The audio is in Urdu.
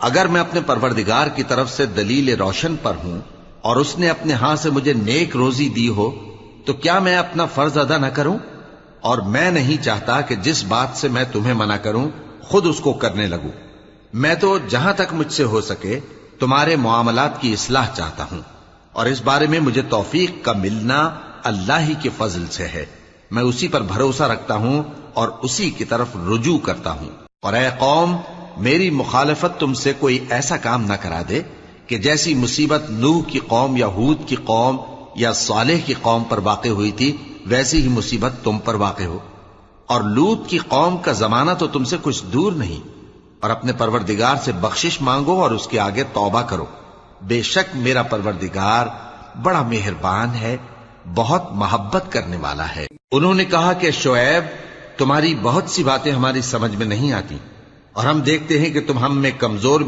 اگر میں اپنے پروردگار کی طرف سے دلیل روشن پر ہوں اور اس نے اپنے ہاں سے مجھے نیک روزی دی ہو تو کیا میں اپنا فرض ادا نہ کروں؟ اور میں نہیں چاہتا کہ جس بات سے میں تمہیں منع کروں خود اس کو کرنے لگوں۔ میں تو جہاں تک مجھ سے ہو سکے تمہارے معاملات کی اصلاح چاہتا ہوں، اور اس بارے میں مجھے توفیق کا ملنا اللہ ہی کے فضل سے ہے۔ میں اسی پر بھروسہ رکھتا ہوں اور اسی کی طرف رجوع کرتا ہوں۔ اور اے قوم، میری مخالفت تم سے کوئی ایسا کام نہ کرا دے کہ جیسی مصیبت نوح کی قوم یا ہود کی قوم یا صالح کی قوم پر واقع ہوئی تھی ویسی ہی مصیبت تم پر واقع ہو۔ اور لوط کی قوم کا زمانہ تو تم سے کچھ دور نہیں۔ اور اپنے پروردگار سے بخشش مانگو اور اس کے آگے توبہ کرو، بے شک میرا پروردگار بڑا مہربان ہے، بہت محبت کرنے والا ہے۔ انہوں نے کہا کہ شعیب، تمہاری بہت سی باتیں ہماری سمجھ میں نہیں آتی، اور ہم دیکھتے ہیں کہ تم ہم میں کمزور